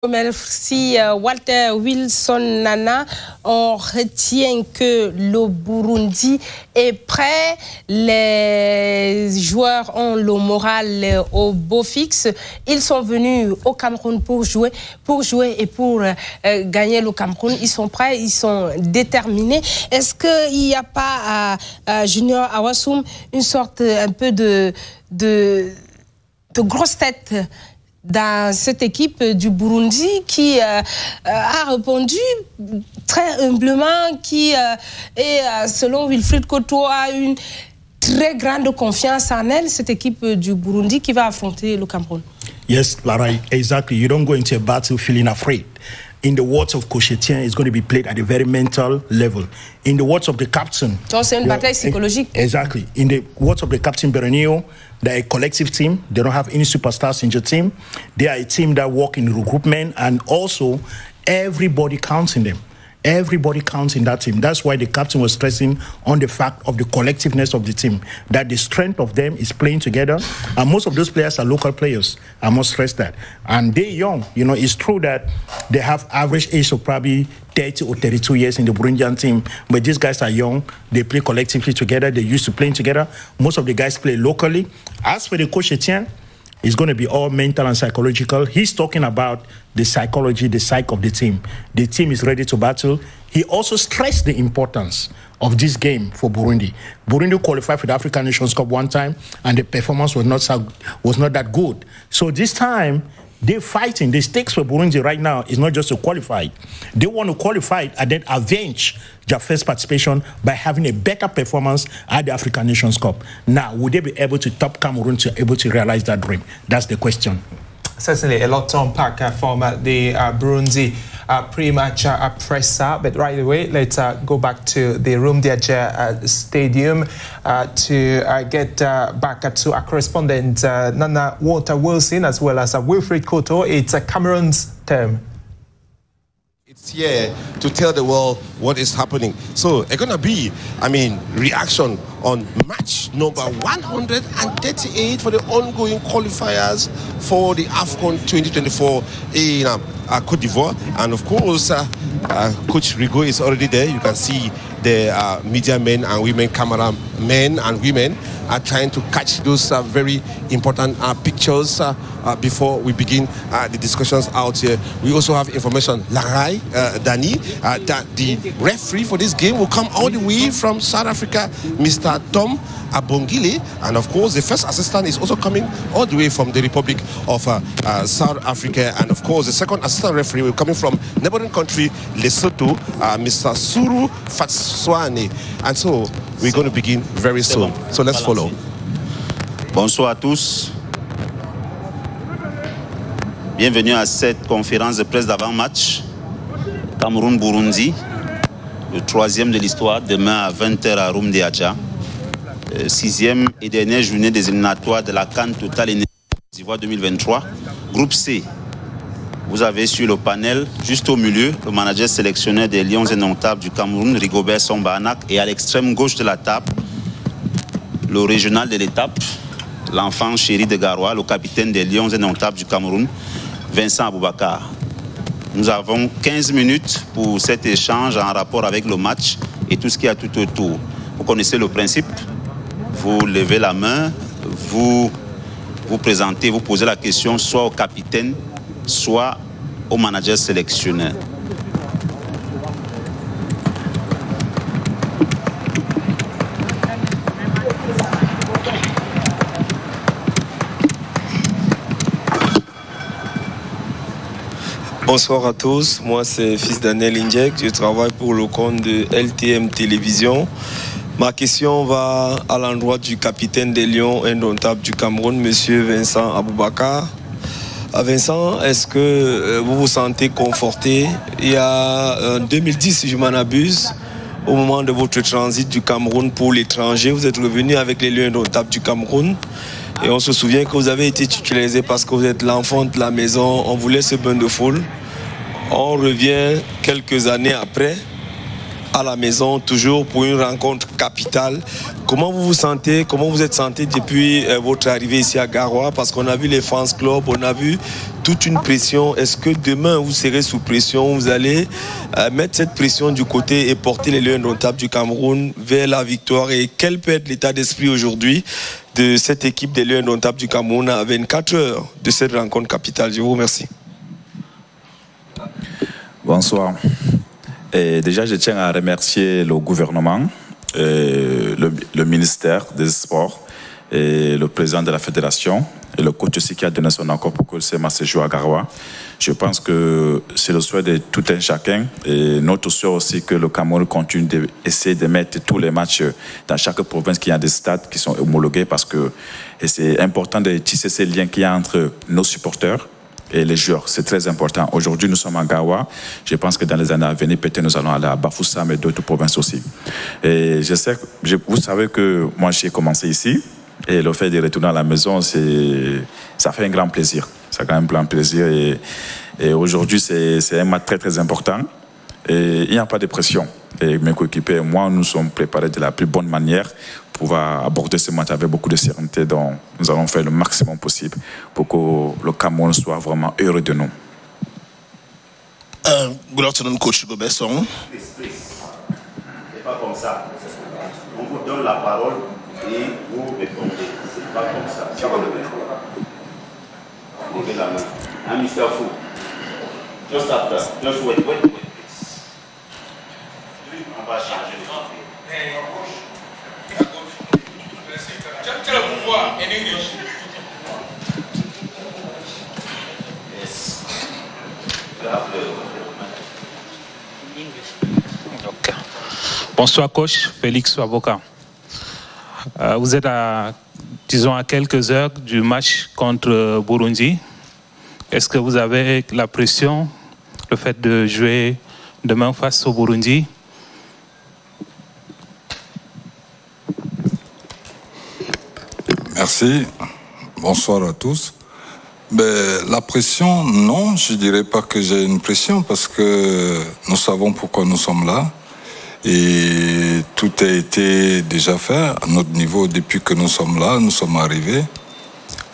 Merci Walter Wilson Nana. On retient que le Burundi est prêt. Les joueurs ont le moral au beau fixe. Ils sont venus au Cameroun pour jouer et pour gagner le Cameroun. Ils sont prêts, ils sont déterminés. Est-ce qu'il n'y a pas à Junior Awassoum une sorte un peu de grosse tête dans cette équipe du Burundi qui a répondu très humblement, qui est, selon Wilfried Koto, a une très grande confiance en elle, cette équipe du Burundi qui va affronter le Cameroun? Yes, Lara, exactly. You don't go into a battle feeling afraid. In the words of Coach Etienne, it's going to be played at a very mental level. In the words of the captain... Donc c'est une bataille psychologique. Exactly. In the words of the captain Berenio, they're a collective team. They don't have any superstars in the team. They are a team that work in recruitment, and also everybody counts in them. Everybody counts in that team. That's why the captain was stressing on the fact of the collectiveness of the team, that the strength of them is playing together. And most of those players are local players. I must stress that. And they're young. You know, it's true that they have average age of probably 30 or 32 years in the Burundian team. But these guys are young. They play collectively together. They're used to playing together. Most of the guys play locally. As for the Coach Etienne, it's going to be all mental and psychological. He's talking about the psychology, the psyche of the team. The team is ready to battle. He also stressed the importance of this game for Burundi. Burundi qualified for the African Nations Cup one time, and the performance was not that good. So this time, they're fighting. The stakes for Burundi right now is not just to qualify. They want to qualify and then avenge their first participation by having a better performance at the African Nations Cup. Now, would they be able to top Cameroon to be able to realize that dream? That's the question. Certainly, a lot to unpack from the Burundi pre-match presser. But right away, let's go back to the Rumdiaja Stadium to get back to our correspondent Nana Walter Wilson as well as Wilfried Koto. It's Cameroon's term. It's here to tell the world what is happening. So it's going to be, reaction on match number 138 for the ongoing qualifiers for the AFCON 2024 in Côte d'Ivoire. And of course, Coach Rigo is already there. You can see the media men and women, camera men and women are trying to catch those very important pictures before we begin the discussions out here. We also have information, Larai Dani, that the referee for this game will come all the way from South Africa, Mr. Tom Abongile, and of course the first assistant is also coming all the way from the Republic of South Africa, and of course the second assistant referee will be coming from neighboring country Lesotho, Mr. Suru Fatswane. And so we're going to begin very soon. So let's follow. Bonsoir à tous. Bienvenue à cette conférence de presse d'avant-match Cameroun-Burundi, le troisième de l'histoire, demain à 20h à Rumdiaja. Sixième et dernière journée des éliminatoires de la CAN Total Énergie Côte d'Ivoire 2023. Groupe C. Vous avez sur le panel, juste au milieu, le manager sélectionneur des Lions Indomptables du Cameroun, Rigobert Song-Banak, et à l'extrême gauche de la table, le régional de l'étape, l'enfant chéri de Garoua, le capitaine des Lions Indomptables du Cameroun, Vincent Aboubakar. Nous avons 15 minutes pour cet échange en rapport avec le match et tout ce qui y a tout autour. Vous connaissez le principe. Vous levez la main, vous vous présentez, vous posez la question soit au capitaine, soit au manager sélectionneur. Bonsoir à tous, moi c'est Fils Daniel Injek, je travaille pour le compte de LTM Télévision. Ma question va à l'endroit du capitaine des Lions Indomptables du Cameroun, monsieur Vincent Aboubakar. Vincent, est-ce que vous vous sentez conforté? Il y a 2010, si je m'en abuse, au moment de votre transit du Cameroun pour l'étranger, vous êtes revenu avec les Lions Indomptables du Cameroun. Et on se souvient que vous avez été titularisé parce que vous êtes l'enfant de la maison. On voulait ce bain de foule. On revient quelques années après. à la maison, toujours pour une rencontre capitale. Comment vous vous sentez? Comment vous êtes senti depuis votre arrivée ici à Garoua? Parce qu'on a vu les fans club, on a vu toute une pression. Est-ce que demain vous serez sous pression? Vous allez mettre cette pression du côté et porter les Lions indomptables du Cameroun vers la victoire? Et quel peut être l'état d'esprit aujourd'hui de cette équipe des Lions indomptables du Cameroun à 24 heures de cette rencontre capitale? Je vous remercie. Bonsoir. Et déjà, je tiens à remercier le gouvernement, le ministère des Sports, et le président de la fédération, et le coach aussi qui a donné son accord pour que ce match se joue à Garoua. Je pense que c'est le souhait de tout un chacun, et notre souhait aussi que le Cameroun continue d'essayer de mettre tous les matchs dans chaque province qui a des stades qui sont homologués, parce que c'est important de tisser ces liens qu'il y a entre nos supporters et les joueurs. C'est très important. Aujourd'hui, nous sommes à Garoua. Je pense que dans les années à venir, peut-être nous allons aller à Bafoussam et d'autres provinces aussi. Et je sais, vous savez que moi, j'ai commencé ici. Et le fait de retourner à la maison, ça fait un grand plaisir. Ça fait un grand plaisir. Et aujourd'hui, c'est un match très, très important. Et il n'y a pas de pression. Et mes coéquipiers et moi, nous sommes préparés de la plus bonne manière pour aborder ce match avec beaucoup de sérénité. Donc, nous allons faire le maximum possible pour que le Cameroun soit vraiment heureux de nous. Good afternoon, Coach Hugo Besson. C'est pas comme ça. On vous donne la parole et vous répondez. C'est pas comme ça. Levez la main. Mr. Fou. Just after. Just wait, please. On va changer les choses. Tu as le pouvoir en English. Yes. Okay. Bonsoir coach, Félix Avocat. Vous êtes à, disons, à quelques heures du match contre Burundi. Est-ce que vous avez la pression, le fait de jouer demain face au Burundi? Merci. Bonsoir à tous. La pression, non, je ne dirais pas que j'ai une pression parce que nous savons pourquoi nous sommes là. Et tout a été déjà fait à notre niveau depuis que nous sommes là, nous sommes arrivés.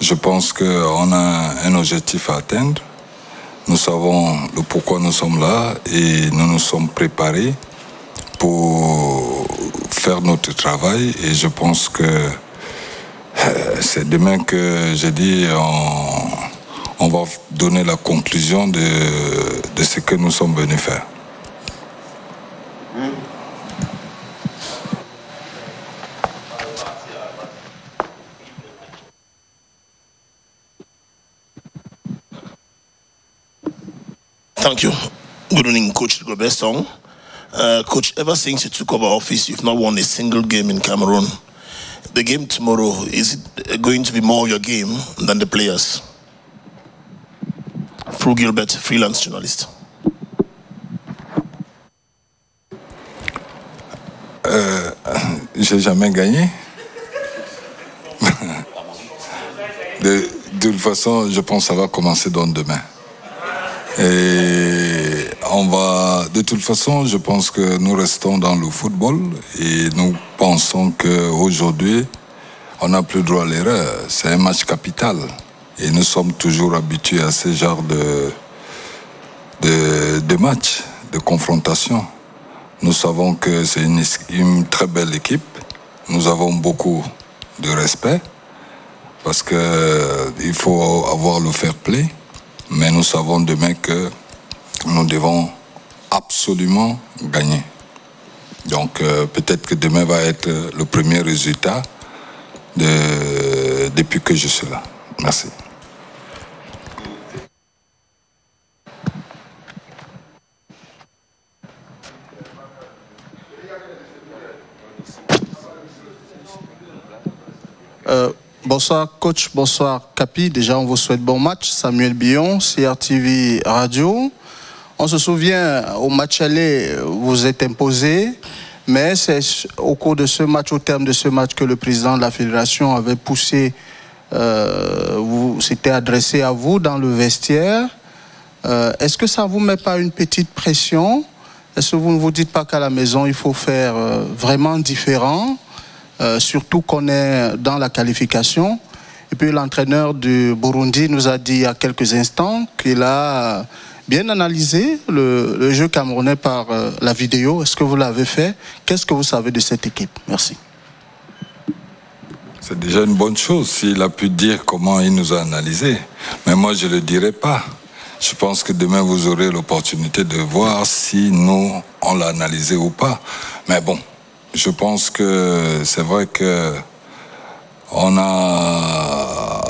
Je pense qu'on a un objectif à atteindre. Nous savons le pourquoi nous sommes là et nous nous sommes préparés pour faire notre travail. Et je pense que c'est demain que j'ai dit on va donner la conclusion de ce que nous sommes venus faire. Thank you. Good evening, Coach Gobesong. Coach, ever since you took over office, you've not won a single game in Cameroon. The game tomorrow, is it going to be more your game than the players? Fru Gilbert, freelance journalist. J'ai jamais gagné. De toute façon, je pense que ça va commencer donc demain. Et de toute façon, je pense que nous restons dans le football et nous pensons qu'aujourd'hui, on n'a plus droit à l'erreur. C'est un match capital et nous sommes toujours habitués à ce genre de match, de confrontation. Nous savons que c'est une très belle équipe. Nous avons beaucoup de respect parce qu'il faut avoir le fair play. Mais nous savons demain que nous devons absolument gagner. Donc peut-être que demain va être le premier résultat depuis que je suis là. Merci. Bonsoir coach, bonsoir Capi. Déjà on vous souhaite bon match. Samuel Billon, CRTV Radio. On se souvient, au match aller, vous êtes imposé, mais c'est au cours de ce match, au terme de ce match, que le président de la fédération avait poussé, s'était adressé à vous dans le vestiaire. Est-ce que ça ne vous met pas une petite pression Est-ce que vous ne vous dites pas qu'à la maison, il faut faire vraiment différent, surtout qu'on est dans la qualification? Et puis l'entraîneur du Burundi nous a dit il y a quelques instants qu'il a bien analysé le jeu camerounais par la vidéo. Est-ce que vous l'avez fait? Qu'est-ce que vous savez de cette équipe? Merci. C'est déjà une bonne chose s'il a pu dire comment il nous a analysé. Mais moi, je ne le dirai pas. Je pense que demain, vous aurez l'opportunité de voir si nous, on l'a analysé ou pas. Mais bon, je pense que c'est vrai que on a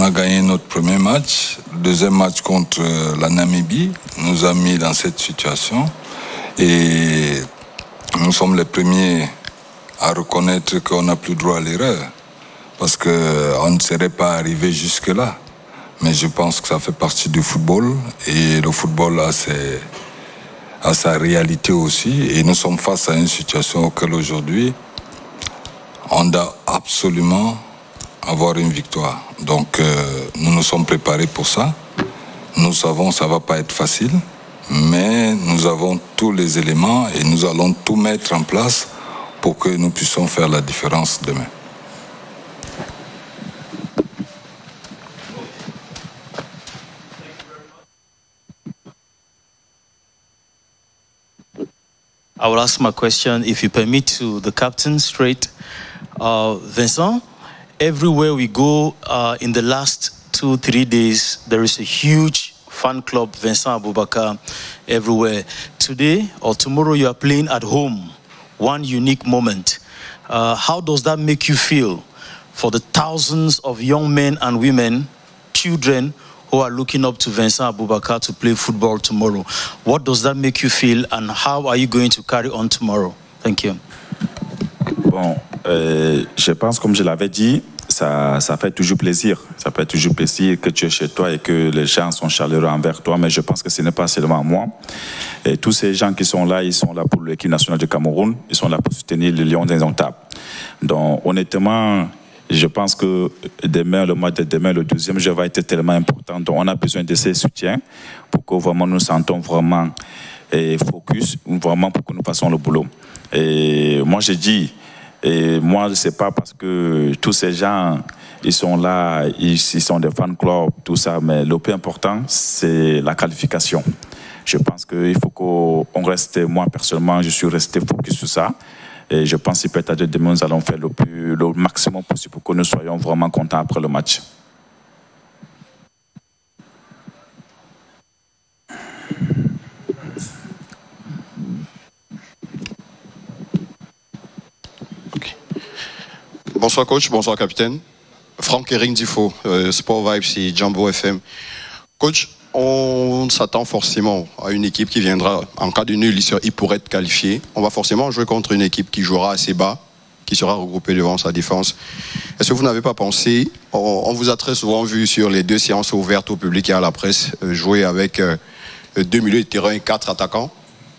gagné notre premier match. Le deuxième match contre la Namibie nous a mis dans cette situation. Et nous sommes les premiers à reconnaître qu'on n'a plus droit à l'erreur. Parce qu'on ne serait pas arrivé jusque-là. Mais je pense que ça fait partie du football. Et le football a sa réalité aussi. Et nous sommes face à une situation auquel aujourd'hui, on doit absolument avoir une victoire. Donc nous nous sommes préparés pour ça. Nous savons que ça ne va pas être facile. Mais nous avons tous les éléments et nous allons tout mettre en place pour que nous puissions faire la différence demain. I will ask my question, if you permit, to the captain straight. Vincent, everywhere we go in the last 2-3 days, there is a huge fan club, Vincent Aboubakar, everywhere. Today or tomorrow you are playing at home, one unique moment. How does that make you feel for the thousands of young men and women, children, who are looking up to Vincent Aboubakar to play football tomorrow? What does that make you feel, and how are you going to carry on tomorrow? Thank you. Bon, je pense, comme je l'avais dit, ça fait toujours plaisir. Ça fait toujours plaisir que tu es chez toi et que les gens sont chaleureux envers toi, mais je pense que ce n'est pas seulement moi. Et tous ces gens qui sont là, ils sont là pour l'équipe nationale du Cameroun, ils sont là pour soutenir les Lions indomptables. Donc, honnêtement, je pense que demain, le mois de demain, le 12e jeu va être tellement important. Donc, on a besoin de ces soutiens pour que vraiment nous sentons vraiment focus, vraiment pour que nous fassions le boulot. Et moi, je dis, moi, c'est pas parce que tous ces gens, ils sont là, ils sont des fan clubs, tout ça, mais le plus important, c'est la qualification. Je pense qu'il faut qu'on reste, moi personnellement, je suis resté focus sur ça. Et je pense que peut-être demain, nous allons faire le maximum possible pour que nous soyons vraiment contents après le match. Okay. Bonsoir coach, bonsoir capitaine. Franck Ering Difo, Sport Vibes et Jumbo FM. Coach, on s'attend forcément à une équipe qui viendra, en cas de nul, il pourrait être qualifié. On va forcément jouer contre une équipe qui jouera assez bas, qui sera regroupée devant sa défense. Est-ce que vous n'avez pas pensé, on vous a très souvent vu sur les 2 séances ouvertes au public et à la presse, jouer avec 2 milieux de terrain et 4 attaquants.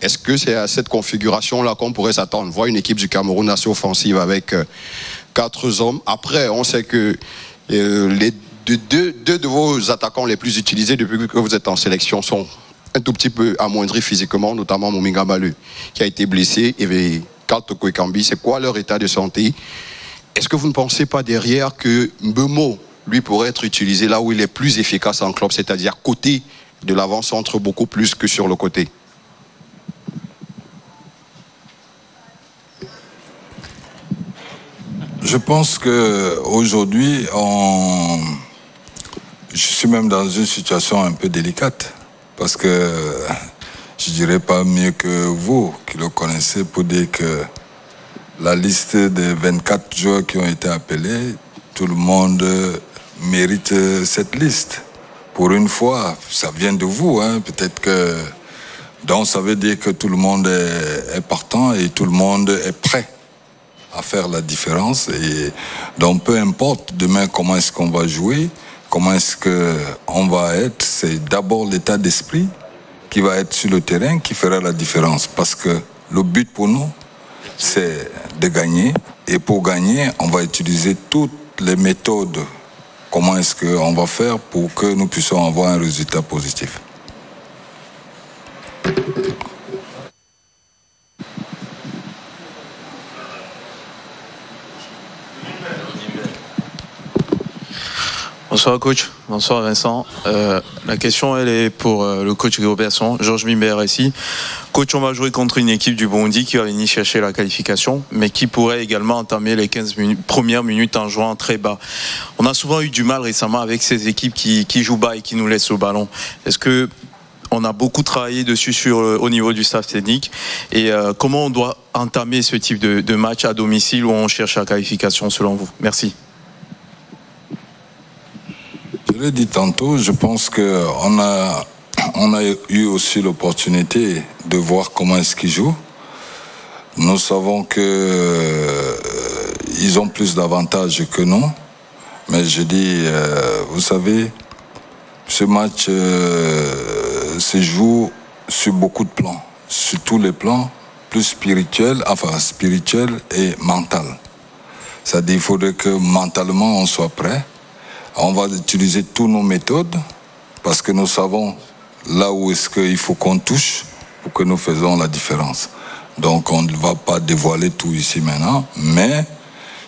Est-ce que c'est à cette configuration-là qu'on pourrait s'attendre? Voir une équipe du Cameroun assez offensive avec 4 hommes. Après, on sait que les deux de vos attaquants les plus utilisés depuis que vous êtes en sélection sont un tout petit peu amoindris physiquement, notamment Mominga Balu, qui a été blessé, et Karl Toko Ekambi. C'est quoi leur état de santé? Est-ce que vous ne pensez pas derrière que Mbeumo, lui, pourrait être utilisé là où il est plus efficace en club, c'est-à-dire côté de l'avant-centre beaucoup plus que sur le côté? Je pense qu'aujourd'hui, je suis même dans une situation un peu délicate, parce que je dirais pas mieux que vous qui le connaissez pour dire que la liste des 24 joueurs qui ont été appelés, tout le monde mérite cette liste. Pour une fois, ça vient de vous, hein, peut-être que... Donc ça veut dire que tout le monde est partant et tout le monde est prêt à faire la différence. Et donc peu importe demain comment est-ce qu'on va jouer, comment est-ce qu'on va être, c'est d'abord l'état d'esprit qui va être sur le terrain qui fera la différence. Parce que le but pour nous, c'est de gagner. Et pour gagner, on va utiliser toutes les méthodes. Comment est-ce qu'on va faire pour que nous puissions avoir un résultat positif? Bonsoir coach, bonsoir Vincent. La question elle est pour le coach Guillaume Besson, Georges Mimber ici. Coach, on va jouer contre une équipe du Burundi qui va venir chercher la qualification, mais qui pourrait également entamer les 15 premières minutes en jouant très bas. On a souvent eu du mal récemment avec ces équipes qui jouent bas et qui nous laissent le ballon. Est-ce que on a beaucoup travaillé dessus au niveau du staff technique et comment on doit entamer ce type de match à domicile où on cherche la qualification selon vous? Merci. Je l'ai dit tantôt, je pense qu'on a eu aussi l'opportunité de voir comment est-ce qu'ils jouent. Nous savons qu'ils ont plus d'avantages que nous. Mais je dis, vous savez, ce match se joue sur beaucoup de plans. Sur tous les plans, plus spirituel et mental. C'est-à-dire qu'il faudrait que mentalement on soit prêt. On va utiliser toutes nos méthodes parce que nous savons là où est-ce qu'il faut qu'on touche pour que nous fassions la différence. Donc on ne va pas dévoiler tout ici maintenant, mais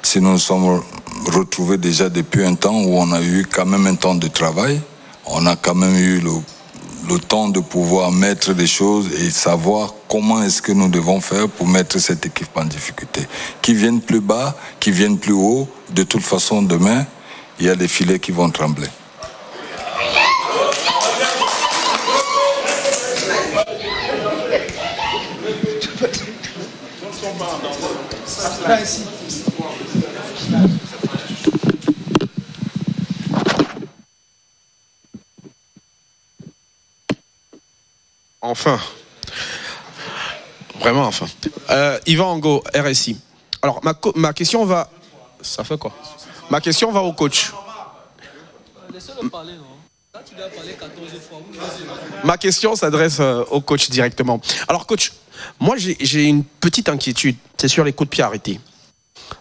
si nous nous sommes retrouvés déjà depuis un temps où on a eu quand même un temps de travail, on a quand même eu le temps de pouvoir mettre des choses et savoir comment est-ce que nous devons faire pour mettre cette équipe en difficulté. Qu'ils viennent plus bas, qu'ils viennent plus haut, de toute façon demain, il y a des filets qui vont trembler. Enfin. Vraiment enfin. Yvan Ango, RSI. Alors, ma question va... Ça fait quoi? Ma question va au coach. Ma question s'adresse au coach directement. Alors coach, moi j'ai une petite inquiétude, c'est sur les coups de pied arrêtés.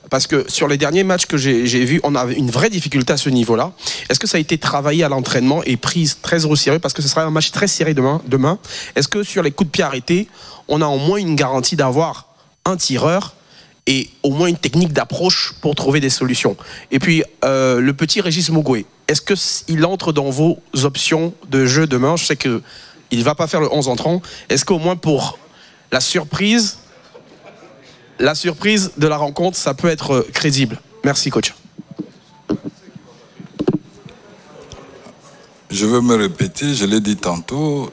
Parce que sur les derniers matchs que j'ai vus, on a une vraie difficulté à ce niveau-là. Est-ce que ça a été travaillé à l'entraînement et pris très au sérieux? Parce que ce sera un match très serré demain. Est-ce que sur les coups de pied arrêtés, on a au moins une garantie d'avoir un tireur et au moins une technique d'approche pour trouver des solutions? Et puis, le petit Régis Mugwe, est-ce qu'il entre dans vos options de jeu demain? Je sais qu'il ne va pas faire le 11 entrant. Est-ce qu'au moins pour la surprise de la rencontre, ça peut être crédible? Merci, coach. Je veux me répéter, je l'ai dit tantôt,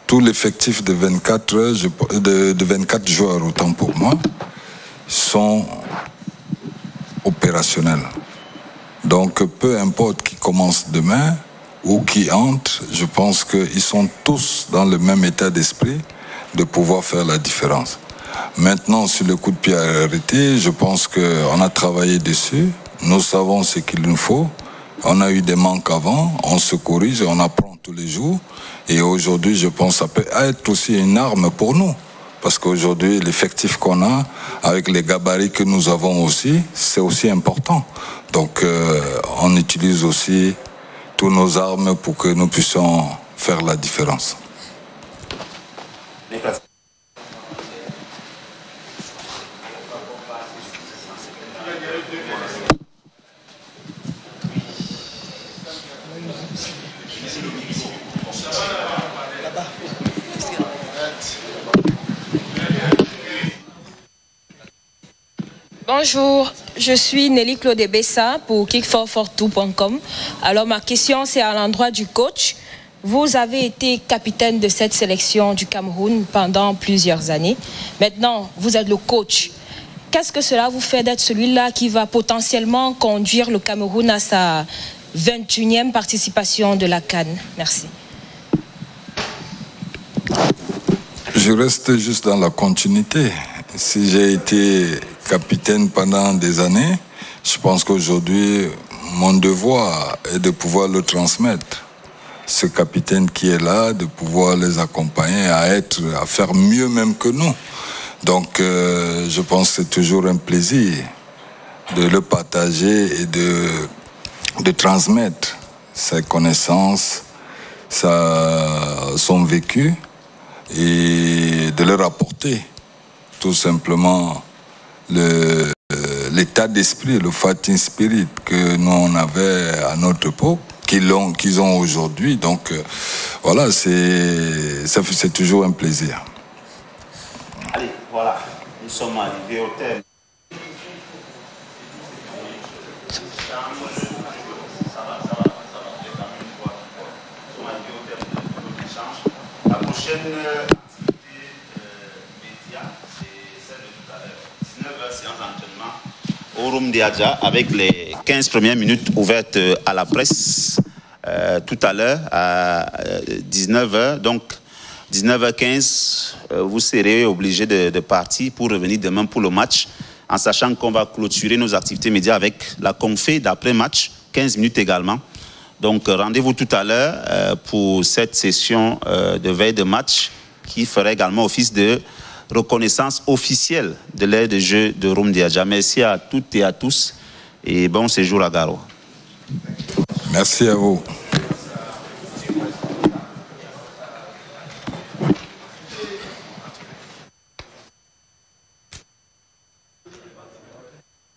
tout l'effectif de 24 joueurs, autant pour moi, sont opérationnels. Donc peu importe qui commence demain ou qui entre, je pense qu'ils sont tous dans le même état d'esprit de pouvoir faire la différence. Maintenant, sur le coup de pied arrêté, je pense qu'on a travaillé dessus. Nous savons ce qu'il nous faut. On a eu des manques avant, on se corrige et on apprend tous les jours. Et aujourd'hui, je pense que ça peut être aussi une arme pour nous. Parce qu'aujourd'hui, l'effectif qu'on a, avec les gabarits que nous avons aussi, c'est aussi important. Donc, on utilise aussi toutes nos armes pour que nous puissions faire la différence. Bonjour, je suis Nelly Claude Bessa pour kick442.com. Alors ma question c'est à l'endroit du coach. Vous avez été capitaine de cette sélection du Cameroun pendant plusieurs années. Maintenant, vous êtes le coach. Qu'est-ce que cela vous fait d'être celui-là qui va potentiellement conduire le Cameroun à sa 21e participation de la CAN? Merci. Je reste juste dans la continuité. Si j'ai été capitaine pendant des années, je pense qu'aujourd'hui, mon devoir est de pouvoir le transmettre. Ce capitaine qui est là, de pouvoir les accompagner à faire mieux même que nous. Donc, je pense que c'est toujours un plaisir de le partager et de transmettre ses connaissances, son vécu et de leur apporter tout simplement l'état d'esprit, le fighting spirit que nous on avait à notre époque, qu'ils ont aujourd'hui. Donc voilà, c'est toujours un plaisir. Allez, voilà, nous sommes arrivés au terme. La prochaine activité média, c'est celle de tout à l'heure. 19h, séance d'entraînement au Room Diadja avec les 15 premières minutes ouvertes à la presse tout à l'heure à 19h. Donc, 19h15, vous serez obligés de partir pour revenir demain pour le match, en sachant qu'on va clôturer nos activités médias avec la confé d'après-match, 15 minutes également. Donc, rendez-vous tout à l'heure pour cette session de veille de match qui fera également office de reconnaissance officielle de l'aire de jeu de Room Diadja. Merci à toutes et à tous et bon séjour à Garo. Merci à vous.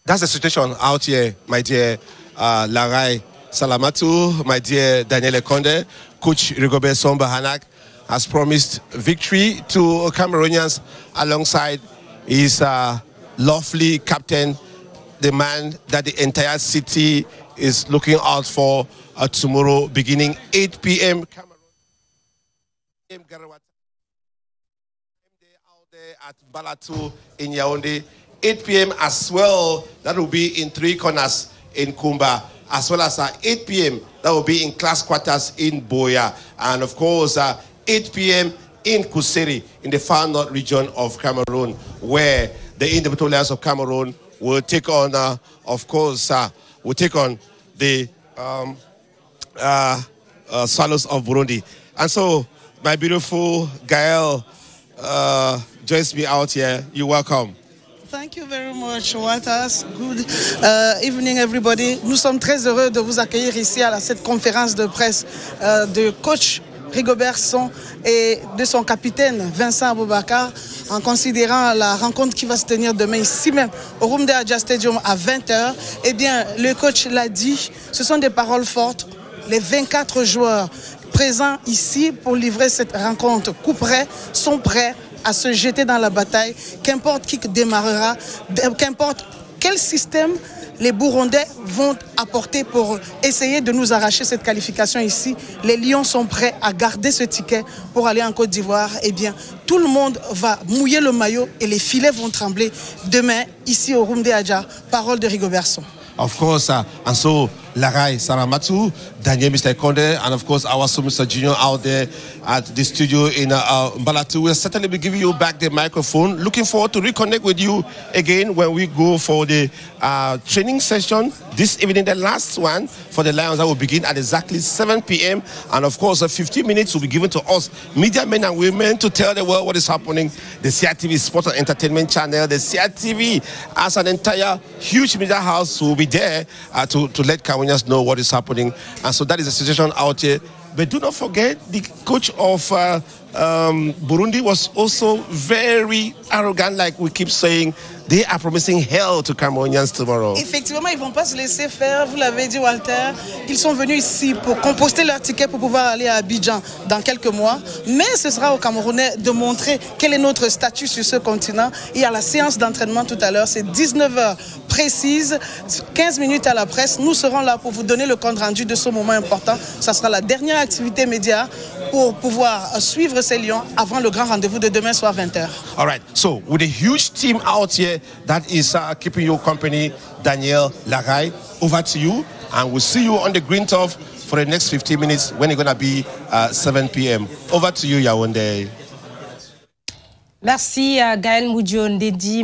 That's the situation out here, my dear Larai Salamatu, my dear Daniel Ekonde. Coach Rigobert Song Bahanak has promised victory to Cameroonians alongside his lovely captain, the man that the entire city is looking out for tomorrow beginning 8 p.m. Cameroon. Out there at Balatu in Yaoundé. 8 p.m. as well, that will be in Three Corners in Kumba, as well as 8 p.m. that will be in class quarters in Boya, and of course 8 p.m. in Kuseri in the far north region of Cameroon, where the Indomitable Lions of Cameroon will take on, of course, will take on the Swallows of Burundi. And so, my beautiful Gael joins me out here. You're welcome. Thank you very much, Walters. Good evening, everybody. Nous sommes très heureux de vous accueillir ici à cette conférence de presse de coach Rigobert Song et de son capitaine Vincent Aboubakar, en considérant la rencontre qui va se tenir demain ici même au Room Diadja Stadium à 20h. Eh bien, le coach l'a dit, ce sont des paroles fortes. Les 24 joueurs présents ici pour livrer cette rencontre coup près sont prêts à se jeter dans la bataille, qu'importe qui démarrera, qu'importe quel système les Burundais vont apporter pour essayer de nous arracher cette qualification ici. Les Lions sont prêts à garder ce ticket pour aller en Côte d'Ivoire. Eh bien, tout le monde va mouiller le maillot et les filets vont trembler demain ici au Room Diadja. Parole de Rigobert Song. Of course, and so Larai Salamatu, Daniel Mr. Ekonde, and of course our Mr. Junior out there at the studio in Balatu. We'll certainly be giving you back the microphone. Looking forward to reconnect with you again when we go for the training session this evening, the last one for the Lions that will begin at exactly 7 p.m. And of course, 15 minutes will be given to us, media men and women, to tell the world what is happening. The CITV Sport and Entertainment Channel, the CITV as an entire huge media house will be there to let Cameroonians know what is happening. And so that is the situation out here. But do not forget, the coach of Burundi was also very arrogant, like we keep saying. They are promising hell to Cameroonians tomorrow. Effectivement, ils ne vont pas se laisser faire. Vous l'avez dit, Walter. Ils sont venus ici pour composter leur ticket pour pouvoir aller à Abidjan dans quelques mois. Mais ce sera aux Camerounais de montrer quel est notre statut sur ce continent. Il y a la séance d'entraînement tout à l'heure. C'est 19h précise, 15 minutes à la presse. Nous serons là pour vous donner le compte rendu de ce moment important. Ça sera la dernière activité média pour pouvoir suivre ces Lions avant le grand rendez-vous de demain soir 20h. All right. So, with a huge team out here that is keeping you company, Daniel Larai, over to you. And we'll see you on the green turf for the next 15 minutes when it's going to be 7 p.m. Over to you, Yaoundé. Merci à Gaël Moudjou Ndedi.